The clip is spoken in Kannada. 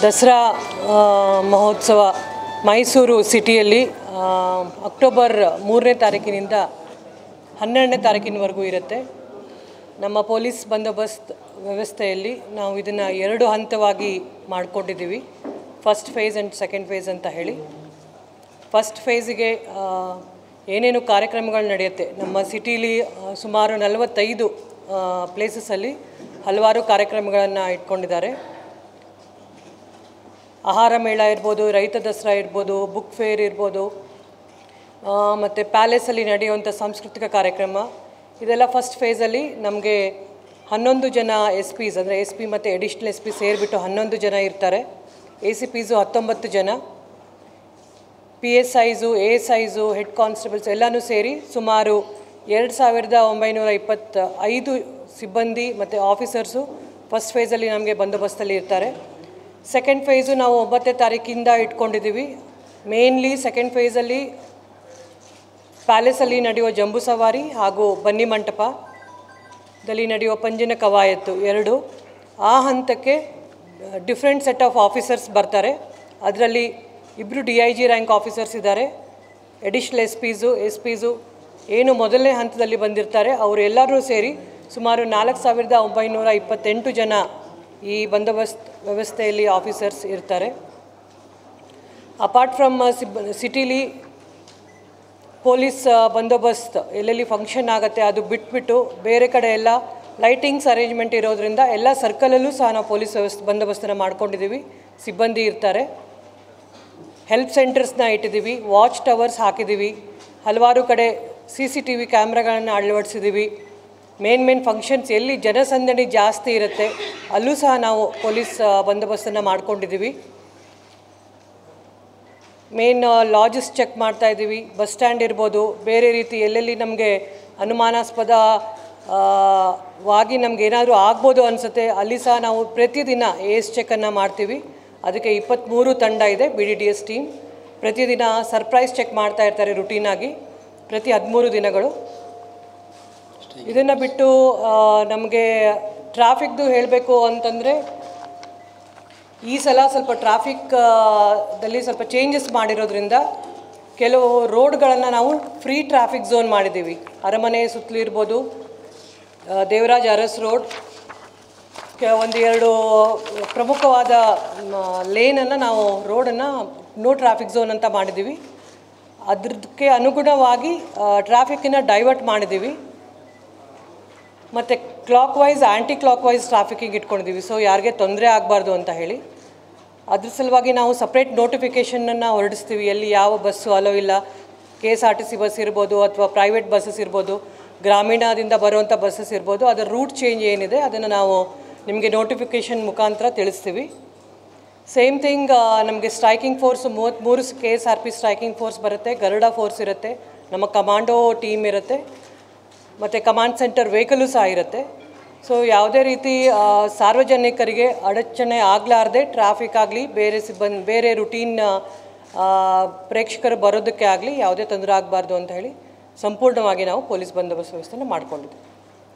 ದಸರಾ ಮಹೋತ್ಸವ ಮೈಸೂರು ಸಿಟಿಯಲ್ಲಿ ಅಕ್ಟೋಬರ್ 3ನೇ ತಾರೀಕಿನಿಂದ 12ನೇ ತಾರೀಕಿನವರೆಗೂ ಇರುತ್ತೆ. ನಮ್ಮ ಪೊಲೀಸ್ ಬಂದೋಬಸ್ತ್ ವ್ಯವಸ್ಥೆಯಲ್ಲಿ ನಾವು ಇದನ್ನು 2 ಹಂತವಾಗಿ ಮಾಡಿಕೊಂಡಿದ್ದೀವಿ. First phase and second phase ಅಂತ ಹೇಳಿ. ಫಸ್ಟ್ ಫೇಸಿಗೆ ಏನೇನು ಕಾರ್ಯಕ್ರಮಗಳು ನಡೆಯುತ್ತೆ, ನಮ್ಮ ಸಿಟಿಲಿ ಸುಮಾರು 45 ಪ್ಲೇಸಸಲ್ಲಿ ಹಲವಾರು ಕಾರ್ಯಕ್ರಮಗಳನ್ನು ಇಟ್ಕೊಂಡಿದ್ದಾರೆ. ಆಹಾರ ಮೇಳ ಇರ್ಬೋದು, ರೈತ ದಸರಾ ಇರ್ಬೋದು, ಬುಕ್ ಫೇರ್ ಇರ್ಬೋದು, ಮತ್ತು ಪ್ಯಾಲೇಸಲ್ಲಿ ನಡೆಯುವಂಥ ಸಾಂಸ್ಕೃತಿಕ ಕಾರ್ಯಕ್ರಮ, ಇದೆಲ್ಲ ಫಸ್ಟ್ ಫೇಸಲ್ಲಿ ನಮಗೆ 11 ಜನ ಎಸ್ ಪಿಸ್, ಅಂದರೆ ಎಸ್ ಪಿ ಮತ್ತು ಎಡಿಷ್ನಲ್ ಎಸ್ ಪಿ ಸೇರಿಬಿಟ್ಟು 11 ಜನ ಇರ್ತಾರೆ. ಎ ಸಿ ಪಿಸು 19 ಜನ, P S Is, A S Is, head constables ಎಲ್ಲನೂ ಸೇರಿ ಸುಮಾರು 2925 ಸಿಬ್ಬಂದಿ ಮತ್ತು ಆಫೀಸರ್ಸು ಫಸ್ಟ್ ಫೇಸಲ್ಲಿ ನಮಗೆ ಬಂದೋಬಸ್ತಲ್ಲಿ ಇರ್ತಾರೆ. ಸೆಕೆಂಡ್ ಫೇಸು ನಾವು 9ನೇ ತಾರೀಕಿಂದ ಇಟ್ಕೊಂಡಿದ್ದೀವಿ. ಮೇನ್ಲಿ ಸೆಕೆಂಡ್ ಫೇಸಲ್ಲಿ ಪ್ಯಾಲೇಸಲ್ಲಿ ನಡೆಯುವ ಜಂಬೂ ಸವಾರಿ ಹಾಗೂ ಬನ್ನಿ ಮಂಟಪದಲ್ಲಿ ನಡೆಯುವ ಪಂಜಿನ ಕವಾಯತ್ತು 2. ಆ ಹಂತಕ್ಕೆ ಡಿಫ್ರೆಂಟ್ ಸೆಟ್ ಆಫ್ ಆಫೀಸರ್ಸ್ ಬರ್ತಾರೆ. ಅದರಲ್ಲಿ 2 DIG ರ್ಯಾಂಕ್ ಆಫೀಸರ್ಸ್ ಇದ್ದಾರೆ. ಎಡಿಷ್ನಲ್ ಎಸ್ ಪಿಸು ಏನು ಮೊದಲನೇ ಹಂತದಲ್ಲಿ ಬಂದಿರ್ತಾರೆ ಅವರೆಲ್ಲರೂ ಸೇರಿ ಸುಮಾರು 4928 ಜನ ಈ ಬಂದೋಬಸ್ತ್ ವ್ಯವಸ್ಥೆಯಲ್ಲಿ ಆಫೀಸರ್ಸ್ ಇರ್ತಾರೆ. ಅಪಾರ್ಟ್ ಫ್ರಮ್ ಸಿಟಿಲಿ ಪೊಲೀಸ್ ಬಂದೋಬಸ್ತ್ ಎಲ್ಲೆಲ್ಲಿ ಫಂಕ್ಷನ್ ಆಗುತ್ತೆ ಅದು ಬಿಟ್ಬಿಟ್ಟು ಬೇರೆ ಕಡೆ ಎಲ್ಲ ಲೈಟಿಂಗ್ಸ್ ಅರೇಂಜ್ಮೆಂಟ್ ಇರೋದ್ರಿಂದ ಎಲ್ಲ ಸರ್ಕಲಲ್ಲೂ ಸಹ ನಾವು ಪೊಲೀಸ್ ಬಂದೋಬಸ್ತನ್ನು ಮಾಡ್ಕೊಂಡಿದ್ದೀವಿ. ಸಿಬ್ಬಂದಿ ಇರ್ತಾರೆ. ಹೆಲ್ಪ್ ಸೆಂಟರ್ಸ್ನ ಇಟ್ಟಿದ್ದೀವಿ. ವಾಚ್ ಟವರ್ಸ್ ಹಾಕಿದ್ದೀವಿ. ಹಲವಾರು ಕಡೆ CCTV ಕ್ಯಾಮ್ರಾಗಳನ್ನು ಅಳವಡಿಸಿದ್ದೀವಿ. ಮೇನ್ ಫಂಕ್ಷನ್ಸ್ ಎಲ್ಲಿ ಜನಸಂದಣಿ ಜಾಸ್ತಿ ಇರುತ್ತೆ ಅಲ್ಲೂ ಸಹ ನಾವು ಪೊಲೀಸ್ ಬಂದೋಬಸ್ತನ್ನು ಮಾಡ್ಕೊಂಡಿದ್ದೀವಿ. ಮೇನ್ ಲಾಡ್ಜಸ್ ಚೆಕ್ ಮಾಡ್ತಾಯಿದ್ದೀವಿ. ಬಸ್ ಸ್ಟ್ಯಾಂಡ್ ಇರ್ಬೋದು, ಬೇರೆ ರೀತಿ ಎಲ್ಲೆಲ್ಲಿ ನಮಗೆ ಅನುಮಾನಾಸ್ಪದವಾಗಿ ನಮ್ಗೆ ಏನಾದರೂ ಆಗ್ಬೋದು ಅನಿಸುತ್ತೆ ಅಲ್ಲಿ ಸಹ ನಾವು ಪ್ರತಿದಿನ AS ಚೆಕ್ಕನ್ನು ಮಾಡ್ತೀವಿ. ಅದಕ್ಕೆ 23 ತಂಡ ಇದೆ BDDS ಟೀಮ್. ಪ್ರತಿದಿನ ಸರ್ಪ್ರೈಸ್ ಚೆಕ್ ಮಾಡ್ತಾ ಇರ್ತಾರೆ ರುಟೀನಾಗಿ ಪ್ರತಿ 13 ದಿನಗಳು. ಇದನ್ನು ಬಿಟ್ಟು ನಮಗೆ ಟ್ರಾಫಿಕ್ದು ಹೇಳಬೇಕು ಅಂತಂದರೆ ಈ ಸಲ ಸ್ವಲ್ಪ ಟ್ರಾಫಿಕ್ದಲ್ಲಿ ಸ್ವಲ್ಪ ಚೇಂಜಸ್ ಮಾಡಿರೋದ್ರಿಂದ ಕೆಲವು ರೋಡ್ಗಳನ್ನು ನಾವು ಫ್ರೀ ಟ್ರಾಫಿಕ್ ಝೋನ್ ಮಾಡಿದ್ದೀವಿ. ಅರಮನೆ ಸುತ್ತಲೂ ಇರ್ಬೋದು, ದೇವರಾಜ ಅರಸ್ ರೋಡ್, 1-2 ಪ್ರಮುಖವಾದ ಲೇನನ್ನು ನಾವು ರೋಡನ್ನು ನೋ ಟ್ರಾಫಿಕ್ ಝೋನ್ ಅಂತ ಮಾಡಿದ್ದೀವಿ. ಅದಕ್ಕೆ ಅನುಗುಣವಾಗಿ ಟ್ರಾಫಿಕ್ಕನ್ನು ಡೈವರ್ಟ್ ಮಾಡಿದ್ದೀವಿ. ಮತ್ತು clockwise anticlockwise ಟ್ರಾಫಿಕ್ಕಿಗೆ ಇಟ್ಕೊಂಡಿದ್ದೀವಿ. ಸೊ ಯಾರಿಗೆ ತೊಂದರೆ ಆಗಬಾರ್ದು ಅಂತ ಹೇಳಿ ಅದ್ರ ಸಲುವಾಗಿ ನಾವು ಸಪ್ರೇಟ್ ನೋಟಿಫಿಕೇಷನನ್ನು ಹೊರಡಿಸ್ತೀವಿ. ಎಲ್ಲಿ ಯಾವ ಬಸ್ಸು ಅಲೋ ಇಲ್ಲ, KSRTC ಬಸ್ ಇರ್ಬೋದು ಅಥವಾ ಪ್ರೈವೇಟ್ ಬಸ್ಸಸ್ ಇರ್ಬೋದು, ಗ್ರಾಮೀಣದಿಂದ ಬರುವಂಥ ಬಸ್ಸಸ್ ಇರ್ಬೋದು, ಅದರ ರೂಟ್ ಚೇಂಜ್ ಏನಿದೆ ಅದನ್ನು ನಾವು ನಿಮಗೆ ನೋಟಿಫಿಕೇಷನ್ ಮುಖಾಂತರ ತಿಳಿಸ್ತೀವಿ. ಸೇಮ್ ಥಿಂಗ್ ನಮಗೆ striking force 33 KSRP striking force ಬರುತ್ತೆ, ಗರುಡ ಫೋರ್ಸ್ ಇರುತ್ತೆ, ನಮ್ಮ ಕಮಾಂಡೋ ಟೀಮ್ ಇರುತ್ತೆ, ಮತ್ತು ಕಮಾಂಡ್ ಸೆಂಟರ್ ವೆಹಿಕಲು ಸಹ ಇರುತ್ತೆ. ಸೊ ಯಾವುದೇ ರೀತಿ ಸಾರ್ವಜನಿಕರಿಗೆ ಅಡಚಣೆ ಆಗಲಾರ್ದೆ ಟ್ರಾಫಿಕ್ ಆಗಲಿ ಬೇರೆ ರುಟೀನ್ ಪ್ರೇಕ್ಷಕರು ಬರೋದಕ್ಕೆ ಆಗಲಿ ಯಾವುದೇ ತೊಂದರೆ ಆಗಬಾರ್ದು ಅಂತ ಹೇಳಿ ಸಂಪೂರ್ಣವಾಗಿ ನಾವು ಪೊಲೀಸ್ ಬಂದೋಬಸ್ತ್ ವ್ಯವಸ್ಥೆನ ಮಾಡ್ಕೊಂಡಿದ್ದೀವಿ.